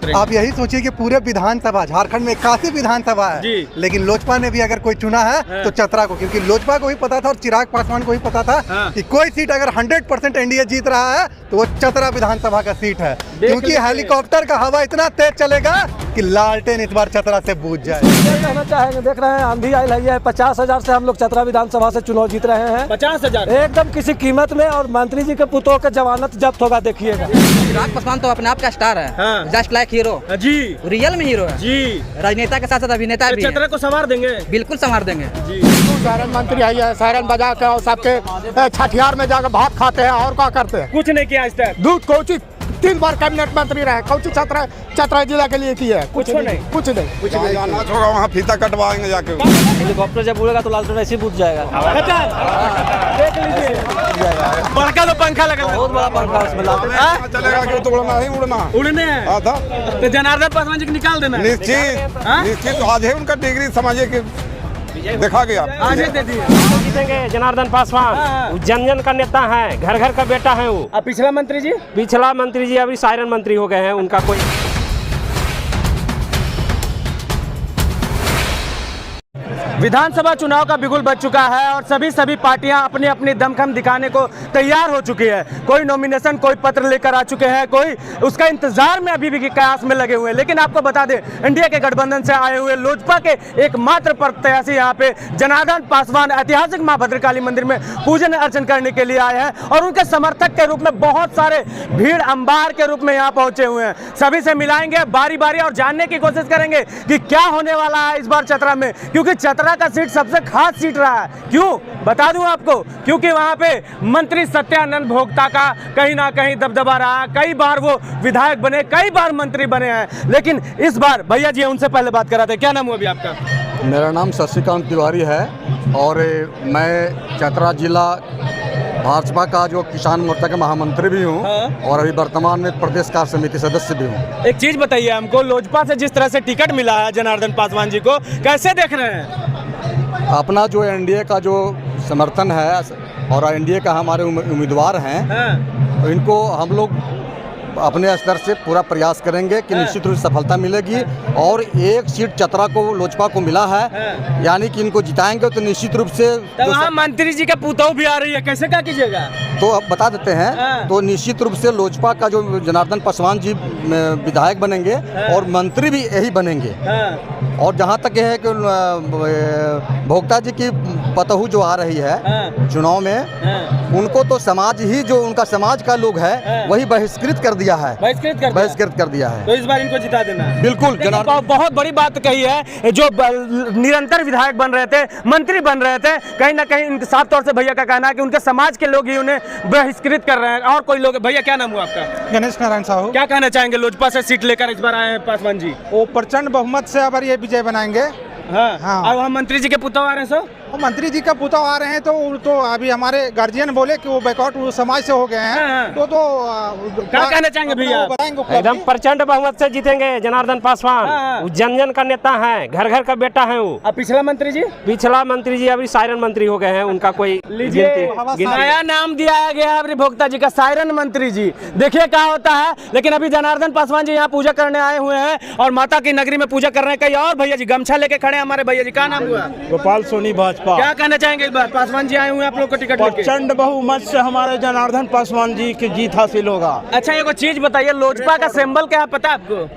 आप यही सोचिए कि पूरे विधानसभा झारखंड में 81 विधानसभा है जी। लेकिन लोजपा ने भी अगर कोई चुना है तो चतरा को, क्योंकि लोजपा को ही पता था और चिराग पासवान को ही पता था कि कोई सीट अगर 100% एनडीए जीत रहा है तो वो चतरा विधानसभा का सीट है, क्योंकि हेलीकॉप्टर का हवा इतना तेज चलेगा कि लालटेन इस बार चतरा से बूझ जाए। कहना चाहेंगे, देख रहे हैं आंधी आई है, 50,000 से हम लोग चतरा विधानसभा से चुनाव जीत रहे हैं। 50,000 एकदम किसी कीमत में, और मंत्री जी के पुतों के जमानत जब्त होगा, देखिएगा। चिराग पासवान तो अपने आप का स्टार है, जस्ट लाइक हीरो जी, रियल में हीरो है जी। राजनेता के साथ साथ अभिनेता भी चतरा को संवार देंगे, बिल्कुल संवार देंगे जी। सायरन मंत्री आई है, सायरन बजा के और सबके छठियार में जाकर भात खाते हैं और क्या करते हैं। कुछ नहीं किया आज तक। दूध कोची 3 बार कैबिनेट मंत्री रहे, कोची चतरा जिला के लिए की है, कुछ नहीं। जाना छोड़ा वहाँ फीता कटवाएंगे जाके। हेलीकॉप्टर जब उड़ेगा तो लालटेन ऐसे बुझ जाएगा। देख लीजिए, बड़का तो पंखा लगा, बहुत बड़ा पंखा उसमें लालटेन चलेगा कि तो उड़ना ही उड़ना उड़ने हैं। तो जनार्दन पासवान जी को निकाल देना है। निश्चित आज है उनका डिग्री समझिए कि देखा गया। आज ही दे दिए। जीतेंगे जनार्दन पासवान, वो जन जन का नेता है, घर घर का बेटा है वो। अब पिछला मंत्री जी अभी सायरन मंत्री हो गए हैं, उनका कोई विधानसभा चुनाव का बिगुल बज चुका है और सभी पार्टियां अपनी अपनी दमखम दिखाने को तैयार हो चुकी है। कोई नॉमिनेशन, कोई पत्र लेकर आ चुके हैं, कोई उसका इंतजार में अभी भी कयास में लगे हुए हैं। लेकिन आपको बता दें, इंडिया के गठबंधन से आए हुए लोजपा के एकमात्र प्रत्याशी यहाँ पे जनार्दन पासवान ऐतिहासिक मां भद्रकाली मंदिर में पूजन अर्चन करने के लिए आए हैं और उनके समर्थक के रूप में बहुत सारे भीड़ अंबार के रूप में यहाँ पहुंचे हुए हैं। सभी से मिलाएंगे बारी बारी और जानने की कोशिश करेंगे कि क्या होने वाला है इस बार चतरा में, क्योंकि चतरा का सीट सबसे खास सीट रहा है। क्यों बता दूं आपको, क्योंकि वहां पे मंत्री सत्यानंद भोक्ता का कहीं ना कहीं दबदबा रहा है। कई बार वो विधायक बने, कई बार मंत्री बने हैं, लेकिन इस बार भैया जी उनसे पहले बात कराते हैं। क्या नाम हुआ अभी आपका? मेरा नाम शशिकांत तिवारी है और मैं चतरा जिला भाजपा का जो किसान मोर्चा का महामंत्री भी हूँ और अभी वर्तमान में प्रदेश कार्य समिति सदस्य भी हूँ। एक चीज बताइए हमको, लोजपा से जिस तरह से टिकट मिला है जनार्दन पासवान जी को, कैसे देख रहे हैं? अपना जो एनडीए का जो समर्थन है और एनडीए का हमारे उम्मीदवार हैं, तो इनको हम लोग अपने स्तर से पूरा प्रयास करेंगे कि निश्चित रूप से सफलता मिलेगी। और एक सीट चतरा को लोजपा को मिला है, यानी कि इनको जिताएंगे तो निश्चित रूप से। तो वहाँ मंत्री जी का पुतौह भी आ रही है, कैसे क्या कीजिएगा? तो अब बता देते हैं। तो निश्चित रूप से लोजपा का जो जनार्दन पासवान जी विधायक बनेंगे और मंत्री भी यही बनेंगे। और जहाँ तक है कि भोक्ता जी की पतहू जो आ रही है चुनाव में, उनको तो समाज ही, जो उनका समाज का लोग है वही बहिष्कृत कर दिया है, बहिष्कृत कर दिया है। तो इस बार इनको जिता देना है। बिल्कुल। बहुत बड़ी बात कही है, जो निरंतर विधायक बन रहे थे, मंत्री बन रहे थे, कहीं ना कहीं साफ तौर से भैया का कहना है कि उनके समाज के लोग ही उन्हें बहिष्कृत कर रहे हैं। और कोई लोग, भैया क्या नाम हुआ आपका? गणेश नारायण साहू। क्या कहना चाहेंगे, लोजपा से सीट लेकर इस बार आए हैं पासवान जी? वो प्रचंड बहुमत से अब ये विजय बनाएंगे। हाँ। और वहाँ मंत्री जी के पुतौह आ रहे हैं सर? वो मंत्री जी का पुतौह आ रहे हैं, तो अभी हमारे गार्जियन बोले कि वो बैकआउट समाज से हो गए हैं। तो क्या कहना चाहेंगे भैया? एकदम प्रचंड बहुमत से जीतेंगे जनार्दन पासवान, वो जन जन का नेता है, घर घर का बेटा है वो। अब पिछला मंत्री जी अभी सायरन मंत्री हो गए हैं, उनका कोई नया नाम दिया गया है भोक्ता जी का, सायरन मंत्री जी। देखिए क्या होता है। लेकिन अभी जनार्दन पासवान जी यहाँ पूजा करने आए हुए हैं और माता की नगरी में पूजा कर रहे हैं। कई और भैया जी गमछा लेके खड़े हैं हमारे भैया जी, क्या नाम हुआ? गोपाल सोनी भाजपा। क्या कहना चाहेंगे इस बार पासवान जी आए हुए हैं आप लोग को टिकट लेके? प्रचंड बहुमत से हमारे जनार्दन पासवान जी की जीत हासिल होगा। अच्छा एक चीज बताइए, लोजपा का सिंबल क्या पता आपको?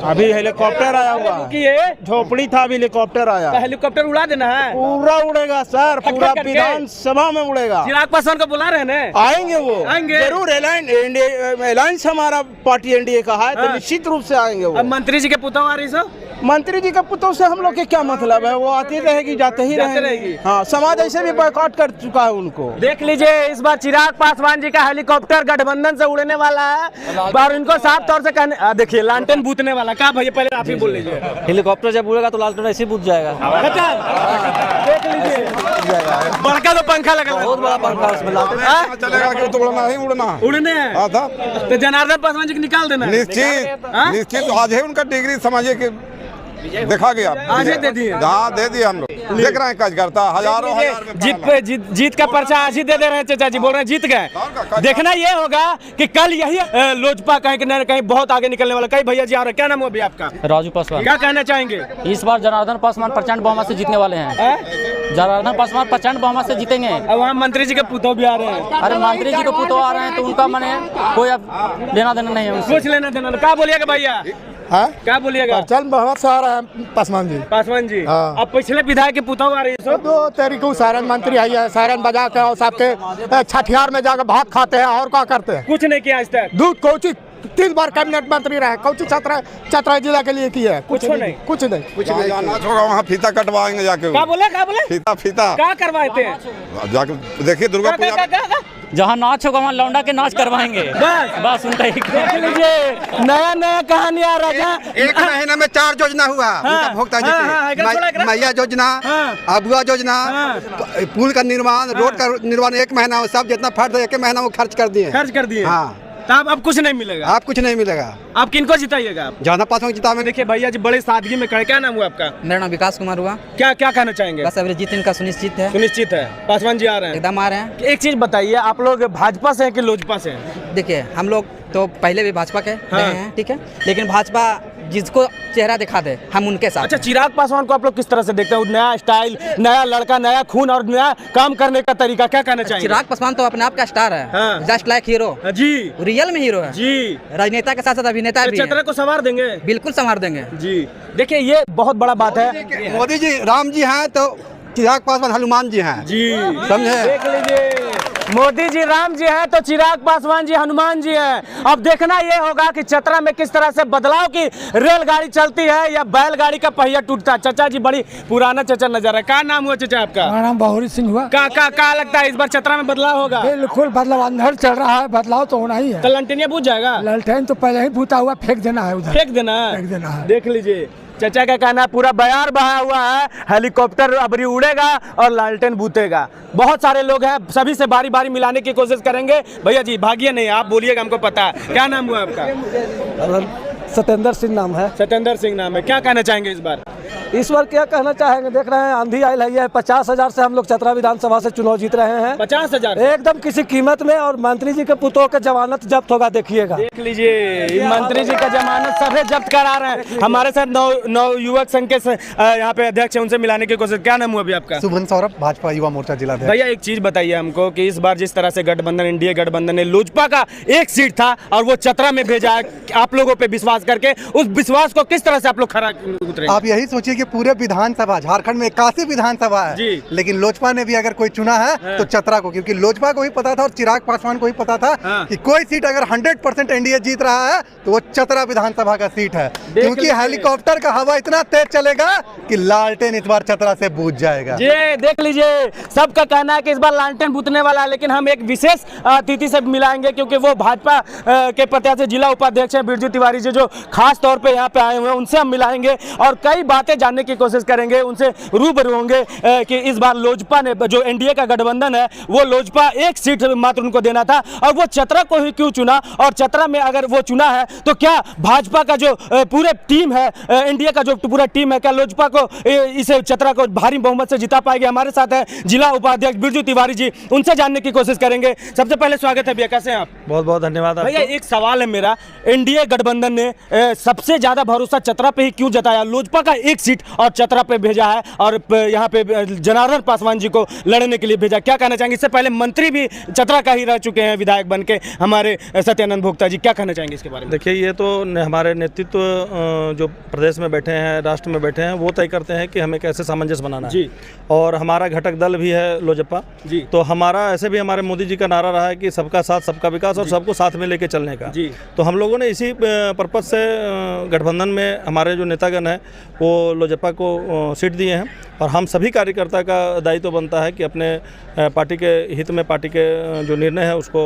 अभी हेलीकॉप्टर आया हुआ है, झोपड़ी था, अभी हेलीकॉप्टर आया। तो हेलीकॉप्टर उड़ा देना है? पूरा उड़ेगा सर, पूरा विधानसभा में उड़ेगा। चिराग पासवान को बुला रहे हैं? आएंगे, वो आएंगे जरूर। अलायंस हमारा पार्टी एनडीए का है, तो निश्चित रूप से आएंगे वो। अब मंत्री जी के पुतौह आ रही सर? मंत्री जी का पुतौह से हम लोग के क्या मतलब है, वो आती रहेगी जाते ही रहेगी। हाँ, समाज ऐसे भी बॉयकॉट कर चुका है उनको। देख लीजिए, इस बार चिराग पासवान जी का हेलीकॉप्टर गठबंधन से उड़ने वाला है और इनको साफ तौर से कहने, देखिए लालटेन बूतने वाला। क्या भैया पहले आप ही बोल लीजिए। हेलीकॉप्टर जब उड़ेगा तो लालटेन ऐसे बुझ जाएगा। देख लीजिए, बड़का तो पंखा लगा, बहुत बड़ा पंखा उसमें लालटेन चलेगा कि तो उड़ना ही उड़ना उड़ने हैं। तो जनार्दन पासवान जी को निकाल देना। निश्चित आज है उनका डिग्री समझिए कि देखा गया। आज ही दे दिए। हाँ दे दिए हम लोग, देख रहे हैं कार्यकर्ता हजारों हजार में जीत पे जीत का पर्चा आज ही दे रहे हैं। चाचा जी बोल रहे हैं जीत गए। देखना ये होगा कि कल यही लोजपा कहीं न कहीं बहुत आगे निकलने वाला। कई भैया जी आ रहे हैं, क्या नाम है अभी आपका? राजू पासवान। क्या कहना चाहेंगे? इस बार जनार्दन पासवान प्रचंड बहुमत से जीतने वाले हैं। जनार्दन पासवान प्रचंड बहुमत से जीतेंगे। अब वहाँ मंत्री जी के पुतौ भी आ रहे हैं। अरे मंत्री जी को पुतो आ रहे हैं तो उनका मने कोई अब लेना देना नहीं है उनसे। कुछ लेना देना। क्या बोलिएगा भैया? क्या बोलिएगा? चल बहुत सारा है पासवान जी। पासवान जी हाँ। अब पिछले विधायक के पुतौ आ रही है। दो तरीके सारण मंत्री आई है, सारण बजा के और सबके छठियार में जाकर भात खाते हैं और क्या करते हैं। कुछ नहीं किया आज तक। दूध कोची 3 बार कैबिनेट मंत्री रहे, कोची चतरा जिला के लिए की है। कुछ नहीं कुछ नहीं। जहाँ नाच होगा वहाँ फीता कटवाएंगे जाके। क्या बोले? फीता क्या करवाते हैं? जाके देखिए दुर्गा पूजा जहाँ नाच होगा वहाँ लौंडा के नाच करवाएंगे। बस उनका ही। देख लीजिए नया कहानी आ रहा है। एक महीने में 4 योजना हुआ उनका भुगतान मैया योजना, अबुआ योजना, पुल का निर्माण, रोड का निर्माण, 1 महीना सब जितना फर्ज है 1 महीना वो खर्च कर दिए। हाँ तब अब कुछ नहीं मिलेगा। आप कुछ नहीं मिलेगा। आप किनको जिताइएगा? आप जनार्दन पासवान जिता में। देखिए भैया जी बड़े सादगी में खड़े। क्या नाम हुआ आपका? मेरा नाम विकास कुमार हुआ। क्या कहना चाहेंगे? बस अब जीत इनका सुनिश्चित है। सुनिश्चित है। पासवान जी आ रहे हैं, एकदम आ रहे हैं। एक चीज बताइए, आप लोग भाजपा से हैं कि लोजपा से हैं? देखिए हम लोग तो पहले भी भाजपा के रहे हैं, ठीक है, लेकिन भाजपा जिसको चेहरा दिखा दे हम उनके साथ। अच्छा, चिराग पासवान को आप लोग किस तरह से देखते हैं? नया स्टाइल, नया लड़का, नया खून और नया काम करने का तरीका, क्या कहना चाहिए? चिराग पासवान तो अपने आप का स्टार है, जस्ट लाइक हीरो जी, रियल में हीरो है जी। राजनेता के साथ साथ अभिनेता भी चतरा को संवार देंगे, बिल्कुल संवार देंगे जी। देखिए ये बहुत बड़ा बात है। मोदी जी राम जी हैं तो चिराग पासवान हनुमान जी हैं जी, समझे? देख लीजिए, मोदी जी राम जी हैं तो चिराग पासवान जी हनुमान जी हैं। अब देखना ये होगा कि चतरा में किस तरह से बदलाव की रेलगाड़ी चलती है या बैलगाड़ी का पहिया टूटता है। चाचा जी बड़ी पुराना चाचा नजर है। क्या नाम हुआ चाचा आपका? हमारा नाम बहुरी सिंह हुआ। क्या लगता है इस बार चतरा में बदलाव होगा? बिल्कुल बदलाव, अंधर चल रहा है, बदलाव तो होना ही है। तो ललटेनिया बुझ जाएगा? ललटेन तो पहले ही बूता हुआ, फेंक देना है उधर, फेंक देना है। देख लीजिए चाचा का कहना है पूरा बयार बहा हुआ है, हेलीकॉप्टर अबरी उड़ेगा और लालटेन बूतेगा। बहुत सारे लोग हैं, सभी से बारी बारी मिलाने की कोशिश करेंगे। भैया जी भागिए नहीं, आप बोलिएगा, हमको पता है। क्या नाम हुआ आपका? सत्येंद्र सिंह नाम है। सत्येंद्र सिंह नाम है। क्या कहना चाहेंगे इस बार? इस बार क्या कहना चाहेंगे, देख रहे हैं आंधी आई है। 50,000 से हम लोग चतरा विधानसभा से चुनाव जीत रहे हैं। 50,000 एकदम किसी कीमत में, और मंत्री जी के पुतों का जमानत जब्त होगा, देखिएगा। देख लीजिए मंत्री जी का जमानत सभी जब्त करा रहे हैं। हमारे साथ नौ युवक संघ के यहाँ पे अध्यक्ष है, उनसे मिलाने की कोशिश। क्या नाम हुआ अभी आपका? शुभन सौरभ, भाजपा युवा मोर्चा जिला। भैया एक चीज बताइए हमको कि इस बार जिस तरह से गठबंधन, इंडिया गठबंधन ने लोजपा का एक सीट था और वो चतरा में भेजा है आप लोगों पे विश्वास करके, उस विश्वास को किस तरह से आप लोग खरा उतरे? आप यही सोचिए कि पूरे विधानसभा, झारखंड में 81 विधानसभा है जी, लेकिन लोजपा ने भी अगर कोई चुना है तो चतरा को, क्योंकि लोजपा को भी पता था और चिराग पासवान को भी पता था कि कोई सीट अगर 100% एनडीए जीत रहा है तो वो चतरा विधानसभा का सीट है, क्योंकि हेलीकॉप्टर का हवा इतना तेज चलेगा कि लालटेन इस बार चतरा से बूझ जाएगा। ये देख लीजिए, सबका कहना है कि इस बार लालटेन बूझने वाला है, लेकिन हम एक विशेष अतिथि से मिलाएंगे क्योंकि वो भाजपा के प्रत्याशी जिला उपाध्यक्ष हैं बिरजू तिवारी जी, जो खास तौर पे यहाँ पे आए हुए हैं। उनसे हम मिलाएंगे और कई बातें जानने की कोशिश करेंगे, उनसे रूबरू होंगे कि इस बार लोजपा ने, जो एनडीए का गठबंधन है, वो लोजपा एक सीट मात्र उनको देना था और वो चतरा को ही क्यों चुना, और चतरा में अगर वो चुना है तो क्या भाजपा का जो पूरे टीम है, एनडीए का जो पूरा टीम है, क्या लोजपा को इसे चतरा को भारी बहुमत से जिता पाएगी? हमारे साथ है जिला उपाध्यक्ष बिरजू तिवारी जी, उनसे जानने की कोशिश करेंगे। सबसे पहले स्वागत है भैया, कैसे हैं आप? बहुत बहुत धन्यवाद। भैया एक सवाल है मेरा, एनडीए गठबंधन ने सबसे ज्यादा भरोसा चतरा पे ही क्यों जताया? लोजपा का एक सीट और चतरा पे भेजा है और यहाँ पे जनार्दन पासवान जी को लड़ने के लिए भेजा। क्या कहना चाहेंगे? इससे पहले मंत्री भी चतरा का ही रह चुके हैं, विधायक बन के, हमारे सत्यानंद भोक्ता जी, क्या कहना चाहेंगे इसके बारे में? देखिए, ये तो हमारे नेतृत्व जो प्रदेश में बैठे हैं, राष्ट्र में बैठे हैं, वो तय करते हैं कि हमें कैसे सामंजस्य बनाना है जी। और हमारा घटक दल भी है लोजपा जी, तो हमारा ऐसे भी हमारे मोदी जी का नारा रहा है कि सबका साथ सबका विकास और सबको साथ में लेके चलने का जी। तो हम लोगों ने इसी पर्पज से गठबंधन में हमारे जो नेतागण हैं वो लोजपा को सीट दिए हैं और हम सभी कार्यकर्ता का दायित्व बनता है कि अपने पार्टी के हित में पार्टी के जो निर्णय है उसको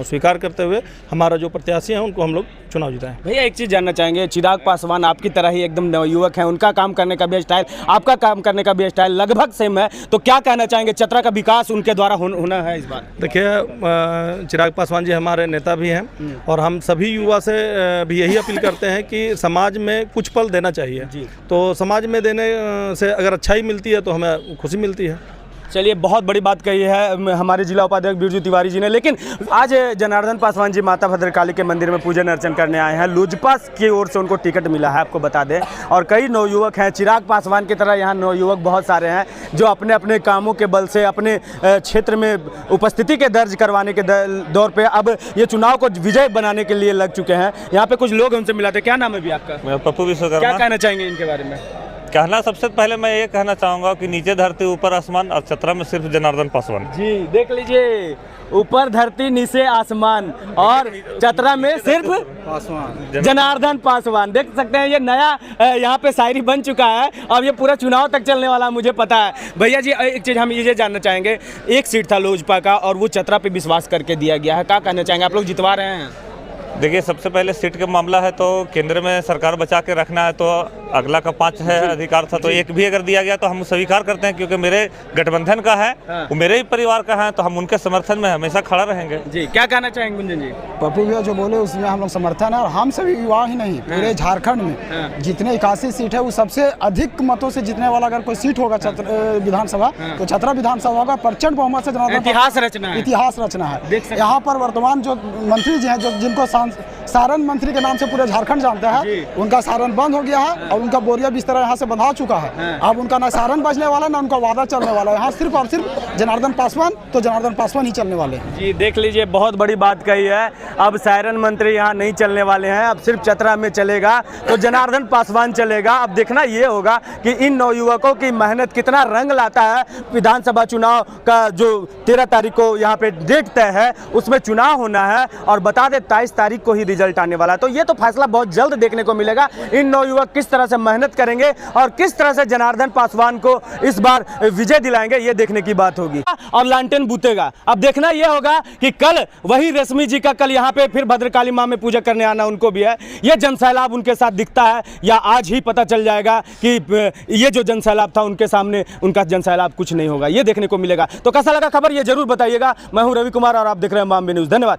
स्वीकार करते हुए हमारा जो प्रत्याशी हैं उनको हम लोग चुनाव जिताएं। भैया एक चीज़ जानना चाहेंगे, चिराग पासवान आपकी तरह ही एकदम नवयुवक हैं, उनका काम करने का भी स्टाइल, आपका काम करने का भी स्टाइल लगभग सेम है, तो क्या कहना चाहेंगे चतरा का विकास उनके द्वारा होना है इस बार? देखिए चिराग पासवान जी हमारे नेता भी हैं और हम सभी युवा से भी यही अपील करते हैं कि समाज में कुछ पल देना चाहिए। तो समाज में देने से अगर अच्छाई मिलती है तो हमें खुशी मिलती है। चलिए, बहुत बड़ी बात कही है हमारे जिला उपाध्यक्ष बिरजू तिवारी जी ने। लेकिन आज जनार्दन पासवान जी माता भद्रकाली के मंदिर में पूजन अर्चन करने आए हैं। लोजपा की ओर से उनको टिकट मिला है, आपको बता दें, और कई नवयुवक हैं। चिराग पासवान की तरह यहाँ नवयुवक बहुत सारे हैं जो अपने अपने कामों के बल से अपने क्षेत्र में उपस्थिति के दर्ज करवाने के दौर पर अब ये चुनाव को विजय बनाने के लिए लग चुके हैं। यहाँ पे कुछ लोग उनसे मिला थे। क्या नाम है भी आपका? मैं पप्पू विश्वकर्मा। क्या कहना चाहेंगे इनके बारे में? कहना सबसे पहले मैं ये कहना चाहूँगा कि नीचे धरती ऊपर आसमान, और चतरा में सिर्फ जनार्दन पासवान। जी देख लीजिए, ऊपर धरती नीचे आसमान और चतरा में सिर्फ जनार्दन पासवान। देख सकते हैं ये नया यहाँ पे शायरी बन चुका है। अब ये पूरा चुनाव तक चलने वाला मुझे पता है। भैया जी एक चीज़ हम ये जानना चाहेंगे, एक सीट था लोजपा का और वो चतरा पे विश्वास करके दिया गया है, क्या कहना चाहेंगे? आप लोग जितवा रहे हैं। देखिए, सबसे पहले सीट का मामला है तो केंद्र में सरकार बचा के रखना है, तो अगला का 5 है अधिकार था, तो एक भी अगर दिया गया तो हम स्वीकार करते हैं, क्योंकि मेरे गठबंधन का है, वो मेरे ही परिवार का है, तो हम उनके समर्थन में हमेशा खड़ा रहेंगे। जी क्या कहना चाहेंगे गुंजन जी? पप्पू भैया जो बोले उसमें हम लोग समर्थन है, और हम सभी युवा ही नहीं पूरे झारखंड में जितने 81 सीट है वो सबसे अधिक मतों से जीतने वाला अगर कोई सीट होगा विधानसभा तो चतरा विधानसभा का प्रचंड बहुमत से इतिहास रचना है। यहाँ पर वर्तमान जो मंत्री जी हैं, जो जिनको सारण मंत्री के नाम से पूरे झारखंड जानते हैं, उनका सारण बंद हो गया है और उनका बोरिया बिस्तर यहाँ से बंधा चुका है। अब उनका ना सारण बजने वाला ना उनका वादा चलने वाला है। यहाँ सिर्फ और सिर्फ जनार्दन पासवान, तो जनार्दन पासवान ही चलने वाले हैं। जी देख लीजिए, बहुत बड़ी बात कही है। अब सारण मंत्री यहाँ नहीं चलने वाले हैं, अब सिर्फ चतरा में चलेगा तो जनार्दन पासवान चलेगा। अब देखना ये होगा कि इन नवयुवकों की मेहनत कितना रंग लाता है। विधानसभा चुनाव का जो 13 तारीख को यहाँ पे डेट तय है, उसमें चुनाव होना है और बता दें 23 तारीख को ही रिजल्ट आने वाला है। तो ये तो फैसला बहुत जल्द देखने को मिलेगा। इन नवयुवक किस तरह से मेहनत करेंगे और किस तरह से जनार्दन पासवान को इस बार विजय दिलाएंगे, ये देखने की बात होगी। और लालटेन बूतेगा। अब देखना ये होगा कि कल वही रश्मि जी का कल यहाँ पे फिर भद्रकाली माँ में पूजा करने आना उनको भी है। ये जनसैलाब उनके साथ दिखता है या आज ही पता चल जाएगा कि ये जो जनसैलाब था उनके सामने उनका जनसैलाब कुछ नहीं होगा, ये देखने को मिलेगा। तो कैसा लगा खबर ये जरूर बताइएगा। मैं हूं रवि कुमार और आप देख रहे हैं बॉम्बे न्यूज़। धन्यवाद।